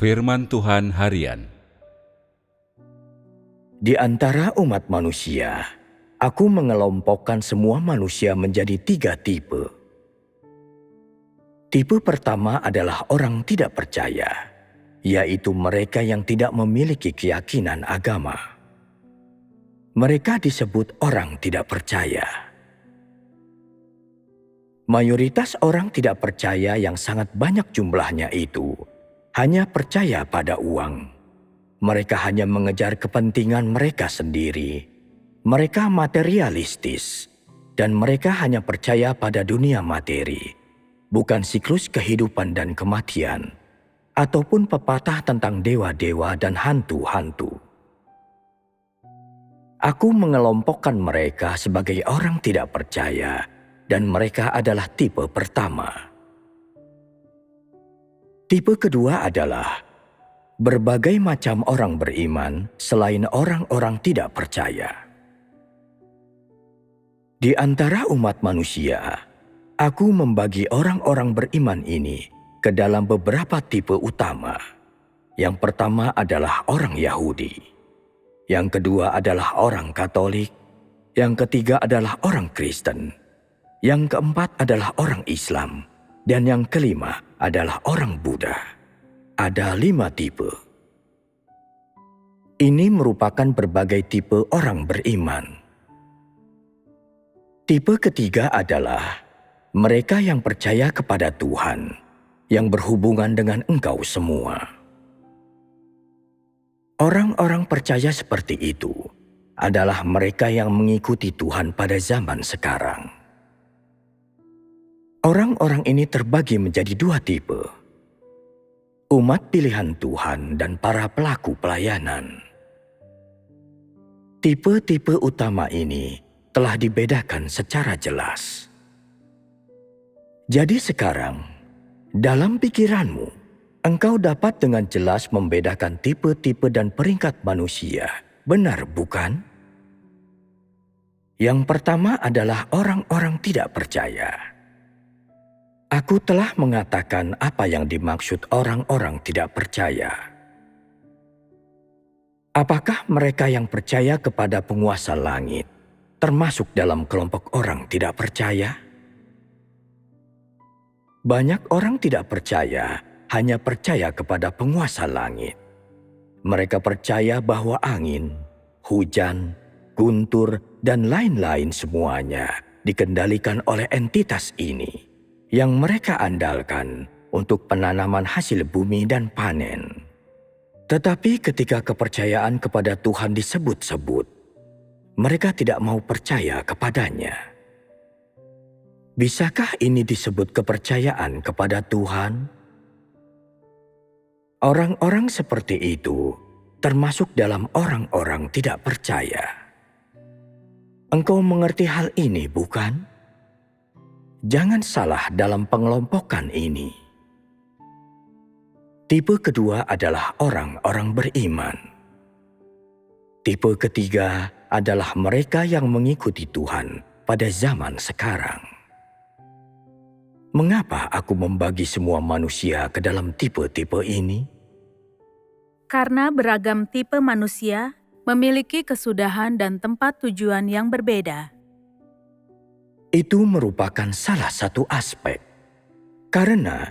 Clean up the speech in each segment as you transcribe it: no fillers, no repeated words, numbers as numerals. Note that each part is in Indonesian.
Firman Tuhan Harian. Di antara umat manusia, aku mengelompokkan semua manusia menjadi 3 tipe. Tipe pertama adalah orang tidak percaya, yaitu mereka yang tidak memiliki keyakinan agama. Mereka disebut orang tidak percaya. Mayoritas orang tidak percaya yang sangat banyak jumlahnya itu hanya percaya pada uang. Mereka hanya mengejar kepentingan mereka sendiri. Mereka materialistis, dan mereka hanya percaya pada dunia materi, bukan siklus kehidupan dan kematian, ataupun pepatah tentang dewa-dewa dan hantu-hantu. Aku mengelompokkan mereka sebagai orang tidak percaya, dan mereka adalah tipe pertama. Tipe kedua adalah berbagai macam orang beriman selain orang-orang tidak percaya. Di antara umat manusia, aku membagi orang-orang beriman ini ke dalam beberapa tipe utama. Yang pertama adalah orang Yahudi. Yang kedua adalah orang Katolik. Yang ketiga adalah orang Kristen. Yang keempat adalah orang Islam. Dan yang kelima adalah orang Buddha. Ada 5 tipe. Ini merupakan berbagai tipe orang beriman. Tipe ketiga adalah mereka yang percaya kepada Tuhan, yang berhubungan dengan engkau semua. Orang-orang percaya seperti itu adalah mereka yang mengikuti Tuhan pada zaman sekarang. Orang-orang ini terbagi menjadi 2 tipe. Umat pilihan Tuhan dan para pelaku pelayanan. Tipe-tipe utama ini telah dibedakan secara jelas. Jadi sekarang, dalam pikiranmu, engkau dapat dengan jelas membedakan tipe-tipe dan peringkat manusia, benar bukan? Yang pertama adalah orang-orang tidak percaya. Aku telah mengatakan apa yang dimaksud orang-orang tidak percaya. Apakah mereka yang percaya kepada penguasa langit termasuk dalam kelompok orang tidak percaya? Banyak orang tidak percaya hanya percaya kepada penguasa langit. Mereka percaya bahwa angin, hujan, guntur, dan lain-lain semuanya dikendalikan oleh entitas ini yang mereka andalkan untuk penanaman hasil bumi dan panen. Tetapi ketika kepercayaan kepada Tuhan disebut-sebut, mereka tidak mau percaya kepadanya. Bisakah ini disebut kepercayaan kepada Tuhan? Orang-orang seperti itu termasuk dalam orang-orang tidak percaya. Engkau mengerti hal ini, bukan? Jangan salah dalam pengelompokan ini. Tipe kedua adalah orang-orang beriman. Tipe ketiga adalah mereka yang mengikuti Tuhan pada zaman sekarang. Mengapa aku membagi semua manusia ke dalam tipe-tipe ini? Karena beragam tipe manusia memiliki kesudahan dan tempat tujuan yang berbeda. Itu merupakan salah satu aspek. Karena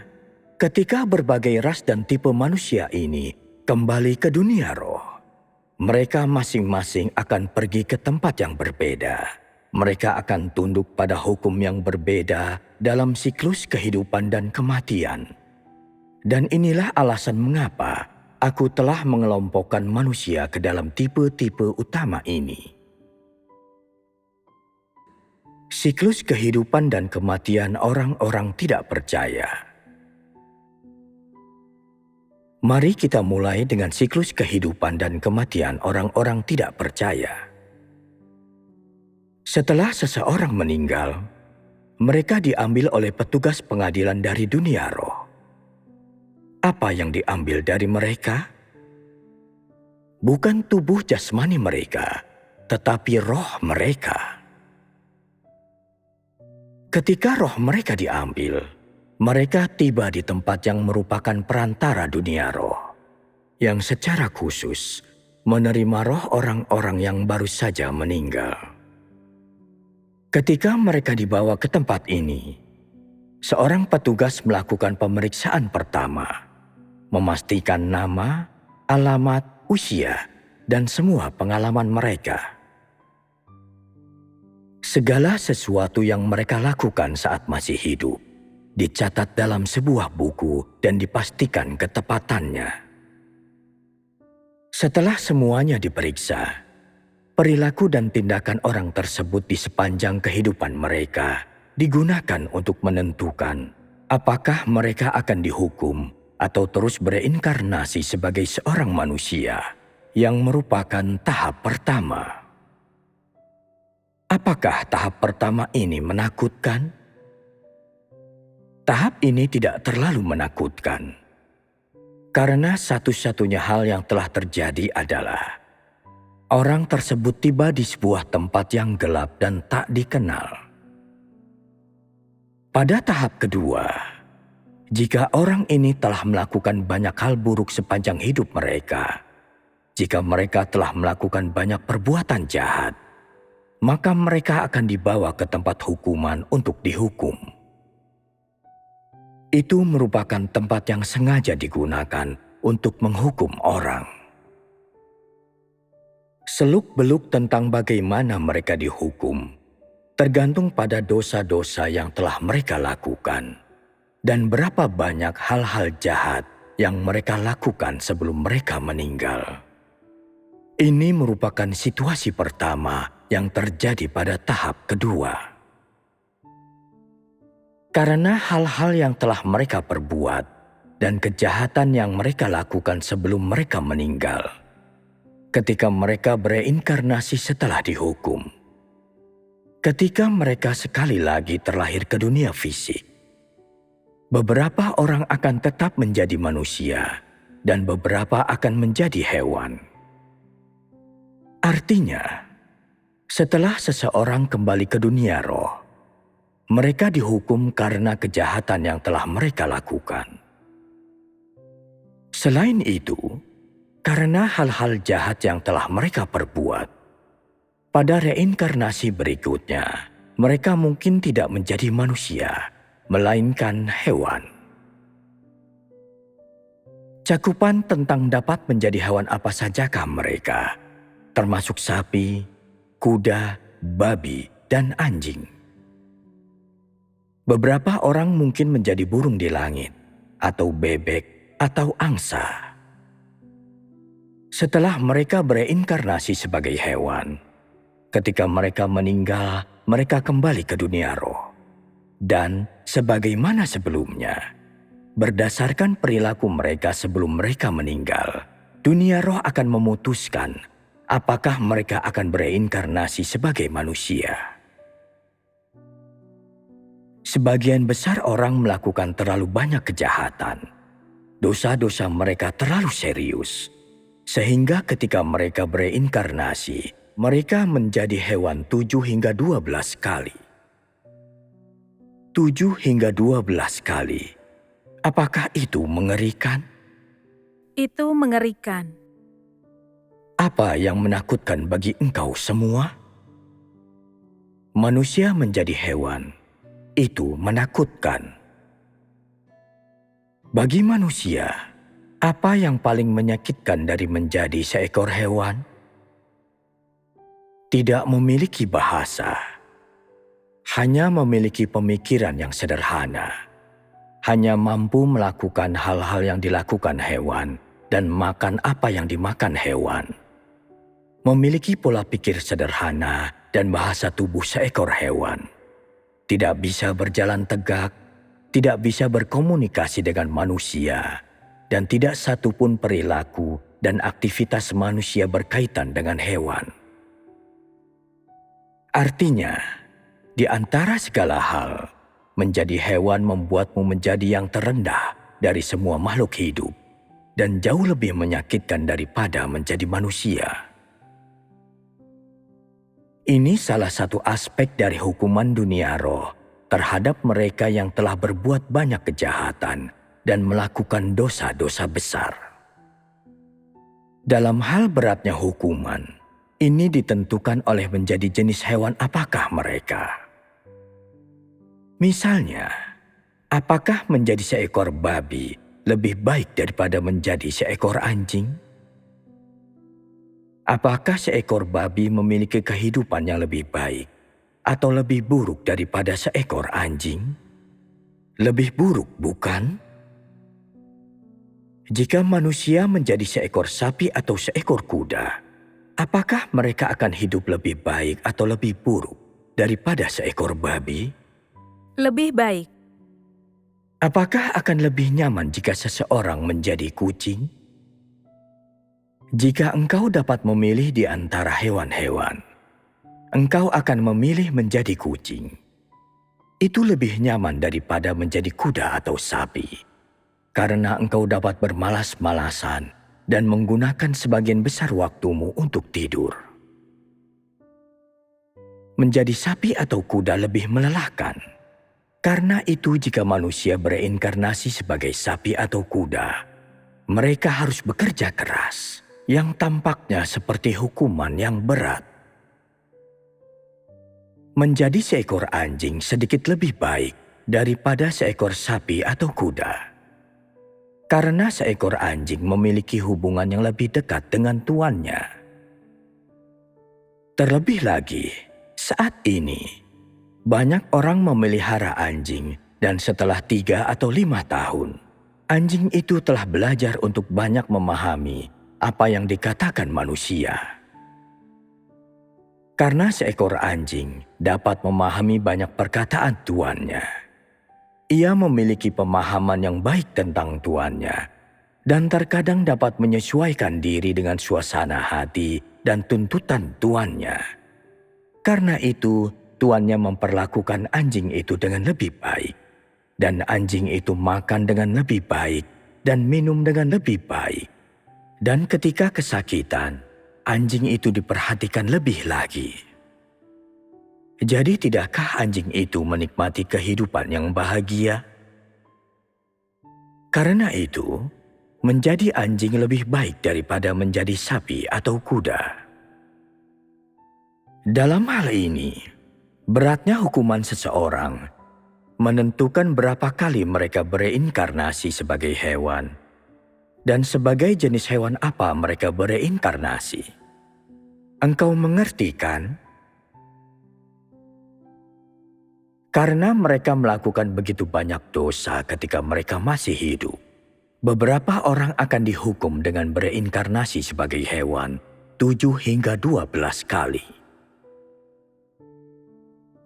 ketika berbagai ras dan tipe manusia ini kembali ke dunia roh, mereka masing-masing akan pergi ke tempat yang berbeda. Mereka akan tunduk pada hukum yang berbeda dalam siklus kehidupan dan kematian. Dan inilah alasan mengapa aku telah mengelompokkan manusia ke dalam tipe-tipe utama ini. Siklus kehidupan dan kematian orang-orang tidak percaya. Mari kita mulai dengan siklus kehidupan dan kematian orang-orang tidak percaya. Setelah seseorang meninggal, mereka diambil oleh petugas pengadilan dari dunia roh. Apa yang diambil dari mereka? Bukan tubuh jasmani mereka, tetapi roh mereka. Ketika roh mereka diambil, mereka tiba di tempat yang merupakan perantara dunia roh. yang secara khusus menerima roh orang-orang yang baru saja meninggal. Ketika mereka dibawa ke tempat ini, seorang petugas melakukan pemeriksaan pertama, memastikan nama, alamat, usia, dan semua pengalaman mereka. Segala sesuatu yang mereka lakukan saat masih hidup dicatat dalam sebuah buku dan dipastikan ketepatannya. Setelah semuanya diperiksa, perilaku dan tindakan orang tersebut di sepanjang kehidupan mereka digunakan untuk menentukan apakah mereka akan dihukum atau terus bereinkarnasi sebagai seorang manusia, yang merupakan tahap pertama. Apakah tahap pertama ini menakutkan? Tahap ini tidak terlalu menakutkan, karena satu-satunya hal yang telah terjadi adalah orang tersebut tiba di sebuah tempat yang gelap dan tak dikenal. Pada tahap kedua, jika orang ini telah melakukan banyak hal buruk sepanjang hidup mereka, jika mereka telah melakukan banyak perbuatan jahat, maka mereka akan dibawa ke tempat hukuman untuk dihukum. Itu merupakan tempat yang sengaja digunakan untuk menghukum orang. Seluk-beluk tentang bagaimana mereka dihukum tergantung pada dosa-dosa yang telah mereka lakukan dan berapa banyak hal-hal jahat yang mereka lakukan sebelum mereka meninggal. Ini merupakan situasi pertama yang terjadi pada tahap kedua. Karena hal-hal yang telah mereka perbuat dan kejahatan yang mereka lakukan sebelum mereka meninggal, ketika mereka bereinkarnasi setelah dihukum, ketika mereka sekali lagi terlahir ke dunia fisik, beberapa orang akan tetap menjadi manusia dan beberapa akan menjadi hewan. Artinya, setelah seseorang kembali ke dunia roh, mereka dihukum karena kejahatan yang telah mereka lakukan. Selain itu, karena hal-hal jahat yang telah mereka perbuat, pada reinkarnasi berikutnya, mereka mungkin tidak menjadi manusia, melainkan hewan. Cakupan tentang dapat menjadi hewan apa sajakah mereka, termasuk sapi, kuda, babi, dan anjing. Beberapa orang mungkin menjadi burung di langit, atau bebek, atau angsa. Setelah mereka bereinkarnasi sebagai hewan, ketika mereka meninggal, mereka kembali ke dunia roh. Dan sebagaimana sebelumnya, berdasarkan perilaku mereka sebelum mereka meninggal, dunia roh akan memutuskan apakah mereka akan bereinkarnasi sebagai manusia. Sebagian besar orang melakukan terlalu banyak kejahatan. Dosa-dosa mereka terlalu serius, sehingga ketika mereka bereinkarnasi, mereka menjadi hewan 7 hingga 12 kali. 7 hingga 12 kali. Apakah itu mengerikan? Itu mengerikan. Apa yang menakutkan bagi engkau semua? Manusia menjadi hewan, itu menakutkan. Bagi manusia, apa yang paling menyakitkan dari menjadi seekor hewan? Tidak memiliki bahasa, hanya memiliki pemikiran yang sederhana, hanya mampu melakukan hal-hal yang dilakukan hewan dan makan apa yang dimakan hewan. Memiliki pola pikir sederhana dan bahasa tubuh seekor hewan. Tidak bisa berjalan tegak, tidak bisa berkomunikasi dengan manusia, dan tidak satupun perilaku dan aktivitas manusia berkaitan dengan hewan. Artinya, di antara segala hal, menjadi hewan membuatmu menjadi yang terendah dari semua makhluk hidup dan jauh lebih menyakitkan daripada menjadi manusia. Ini salah satu aspek dari hukuman dunia roh terhadap mereka yang telah berbuat banyak kejahatan dan melakukan dosa-dosa besar. Dalam hal beratnya hukuman, ini ditentukan oleh menjadi jenis hewan apakah mereka. Misalnya, apakah menjadi seekor babi lebih baik daripada menjadi seekor anjing? Apakah seekor babi memiliki kehidupan yang lebih baik atau lebih buruk daripada seekor anjing? Lebih buruk, bukan? Jika manusia menjadi seekor sapi atau seekor kuda, apakah mereka akan hidup lebih baik atau lebih buruk daripada seekor babi? Lebih baik. Apakah akan lebih nyaman jika seseorang menjadi kucing? Jika engkau dapat memilih di antara hewan-hewan, engkau akan memilih menjadi kucing. Itu lebih nyaman daripada menjadi kuda atau sapi. Karena engkau dapat bermalas-malasan dan menggunakan sebagian besar waktumu untuk tidur. Menjadi sapi atau kuda lebih melelahkan. Karena itu jika manusia bereinkarnasi sebagai sapi atau kuda, mereka harus bekerja keras, yang tampaknya seperti hukuman yang berat. Menjadi seekor anjing sedikit lebih baik daripada seekor sapi atau kuda. Karena seekor anjing memiliki hubungan yang lebih dekat dengan tuannya. Terlebih lagi, saat ini, banyak orang memelihara anjing dan setelah 3 atau 5 tahun, anjing itu telah belajar untuk banyak memahami apa yang dikatakan manusia. Karena seekor anjing dapat memahami banyak perkataan tuannya. Ia memiliki pemahaman yang baik tentang tuannya dan terkadang dapat menyesuaikan diri dengan suasana hati dan tuntutan tuannya. Karena itu, tuannya memperlakukan anjing itu dengan lebih baik dan anjing itu makan dengan lebih baik dan minum dengan lebih baik. Dan ketika kesakitan, anjing itu diperhatikan lebih lagi. Jadi tidakkah anjing itu menikmati kehidupan yang bahagia? Karena itu, menjadi anjing lebih baik daripada menjadi sapi atau kuda. Dalam hal ini, beratnya hukuman seseorang menentukan berapa kali mereka bereinkarnasi sebagai hewan dan sebagai jenis hewan apa mereka bereinkarnasi. Engkau mengerti kan? Karena mereka melakukan begitu banyak dosa ketika mereka masih hidup, beberapa orang akan dihukum dengan bereinkarnasi sebagai hewan 7 hingga 12 kali.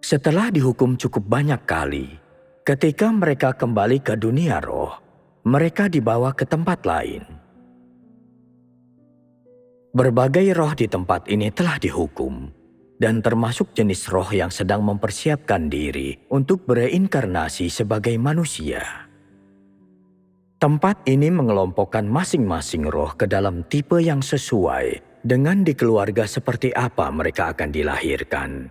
Setelah dihukum cukup banyak kali, ketika mereka kembali ke dunia roh, mereka dibawa ke tempat lain. Berbagai roh di tempat ini telah dihukum, dan termasuk jenis roh yang sedang mempersiapkan diri untuk bereinkarnasi sebagai manusia. Tempat ini mengelompokkan masing-masing roh ke dalam tipe yang sesuai dengan di keluarga seperti apa mereka akan dilahirkan,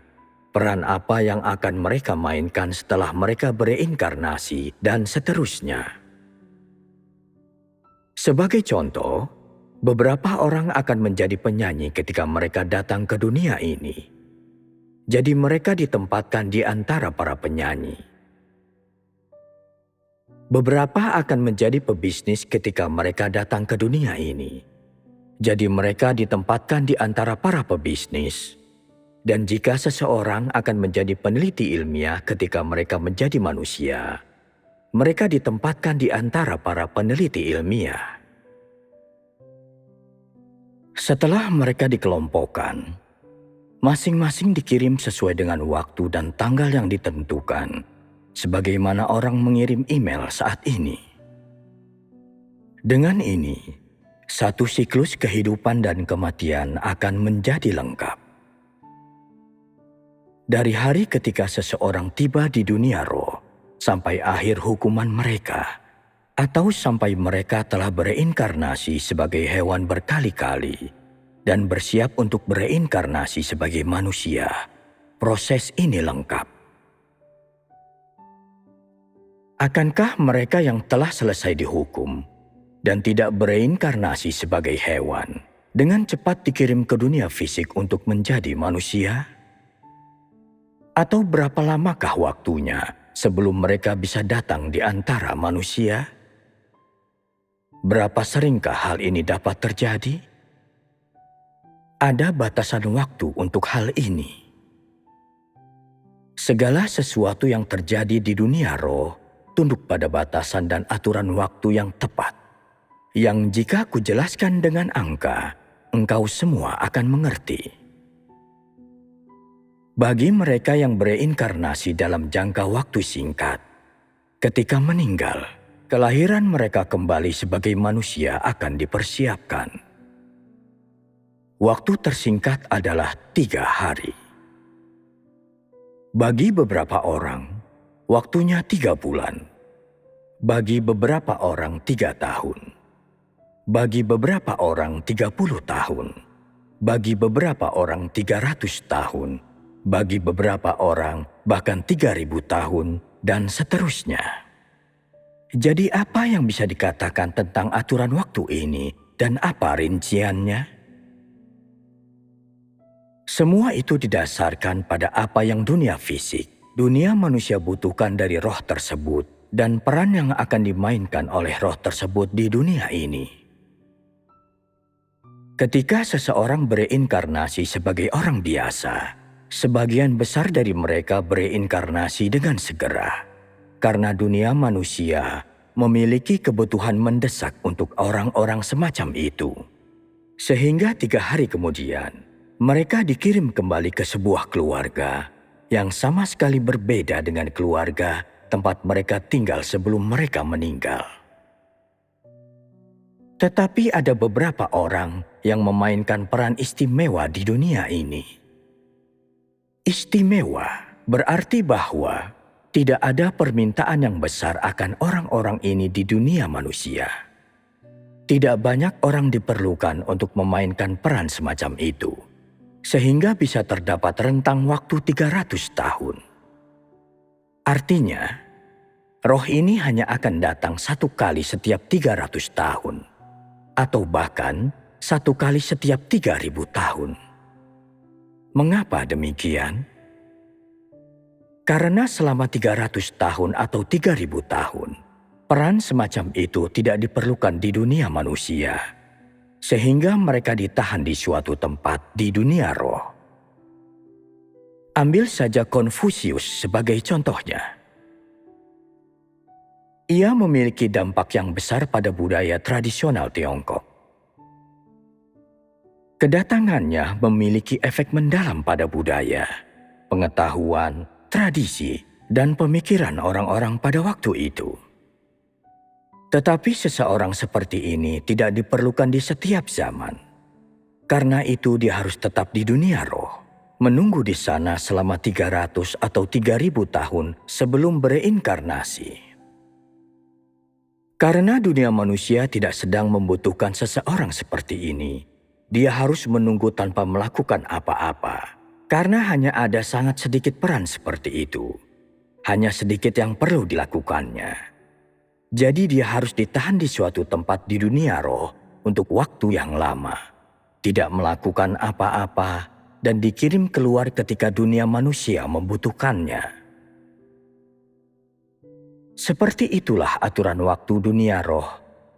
peran apa yang akan mereka mainkan setelah mereka bereinkarnasi, dan seterusnya. Sebagai contoh, beberapa orang akan menjadi penyanyi ketika mereka datang ke dunia ini. Jadi mereka ditempatkan di antara para penyanyi. Beberapa akan menjadi pebisnis ketika mereka datang ke dunia ini. Jadi mereka ditempatkan di antara para pebisnis. Dan jika seseorang akan menjadi peneliti ilmiah ketika mereka menjadi manusia, mereka ditempatkan di antara para peneliti ilmiah. Setelah mereka dikelompokkan, masing-masing dikirim sesuai dengan waktu dan tanggal yang ditentukan, sebagaimana orang mengirim email saat ini. Dengan ini, satu siklus kehidupan dan kematian akan menjadi lengkap. Dari hari ketika seseorang tiba di dunia roh, sampai akhir hukuman mereka, atau sampai mereka telah bereinkarnasi sebagai hewan berkali-kali, dan bersiap untuk bereinkarnasi sebagai manusia. Proses ini lengkap. Akankah mereka yang telah selesai dihukum dan tidak bereinkarnasi sebagai hewan dengan cepat dikirim ke dunia fisik untuk menjadi manusia? Atau berapa lamakah waktunya sebelum mereka bisa datang di antara manusia? Berapa seringkah hal ini dapat terjadi? Ada batasan waktu untuk hal ini. Segala sesuatu yang terjadi di dunia roh tunduk pada batasan dan aturan waktu yang tepat, yang jika kujelaskan dengan angka, engkau semua akan mengerti. Bagi mereka yang bereinkarnasi dalam jangka waktu singkat, ketika meninggal, kelahiran mereka kembali sebagai manusia akan dipersiapkan. Waktu tersingkat adalah 3 hari. Bagi beberapa orang, waktunya 3 bulan. Bagi beberapa orang 3 tahun. Bagi beberapa orang 30 tahun. Bagi beberapa orang 300 tahun. Bagi beberapa orang bahkan 3.000 tahun, dan seterusnya. Jadi apa yang bisa dikatakan tentang aturan waktu ini dan apa rinciannya? Semua itu didasarkan pada apa yang dunia fisik, dunia manusia butuhkan dari roh tersebut, dan peran yang akan dimainkan oleh roh tersebut di dunia ini. Ketika seseorang bereinkarnasi sebagai orang biasa, sebagian besar dari mereka bereinkarnasi dengan segera, karena dunia manusia memiliki kebutuhan mendesak untuk orang-orang semacam itu. Sehingga 3 hari kemudian, mereka dikirim kembali ke sebuah keluarga yang sama sekali berbeda dengan keluarga tempat mereka tinggal sebelum mereka meninggal. Tetapi ada beberapa orang yang memainkan peran istimewa di dunia ini. Istimewa berarti bahwa tidak ada permintaan yang besar akan orang-orang ini di dunia manusia. Tidak banyak orang diperlukan untuk memainkan peran semacam itu, sehingga bisa terdapat rentang waktu 300 tahun. Artinya, roh ini hanya akan datang 1 kali setiap 300 tahun, atau bahkan 1 kali setiap 3.000 tahun. Mengapa demikian? Karena selama 300 tahun atau 3.000 tahun, peran semacam itu tidak diperlukan di dunia manusia, sehingga mereka ditahan di suatu tempat di dunia roh. Ambil saja Konfusius sebagai contohnya. Ia memiliki dampak yang besar pada budaya tradisional Tiongkok. Kedatangannya memiliki efek mendalam pada budaya, pengetahuan, tradisi, dan pemikiran orang-orang pada waktu itu. Tetapi seseorang seperti ini tidak diperlukan di setiap zaman. Karena itu dia harus tetap di dunia roh, menunggu di sana selama 300 atau 3.000 tahun sebelum bereinkarnasi. Karena dunia manusia tidak sedang membutuhkan seseorang seperti ini, dia harus menunggu tanpa melakukan apa-apa. Karena hanya ada sangat sedikit peran seperti itu. Hanya sedikit yang perlu dilakukannya. Jadi dia harus ditahan di suatu tempat di dunia roh untuk waktu yang lama, tidak melakukan apa-apa, dan dikirim keluar ketika dunia manusia membutuhkannya. Seperti itulah aturan waktu dunia roh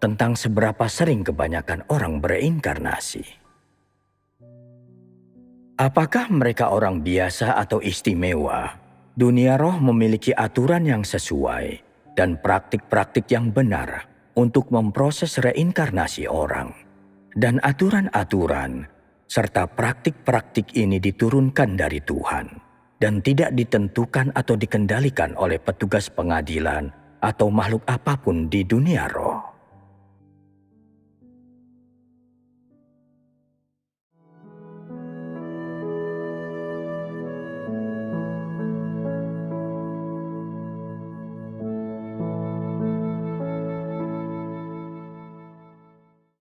tentang seberapa sering kebanyakan orang bereinkarnasi. Apakah mereka orang biasa atau istimewa? Dunia roh memiliki aturan yang sesuai dan praktik-praktik yang benar untuk memproses reinkarnasi orang. Dan aturan-aturan serta praktik-praktik ini diturunkan dari Tuhan dan tidak ditentukan atau dikendalikan oleh petugas pengadilan atau makhluk apapun di dunia roh.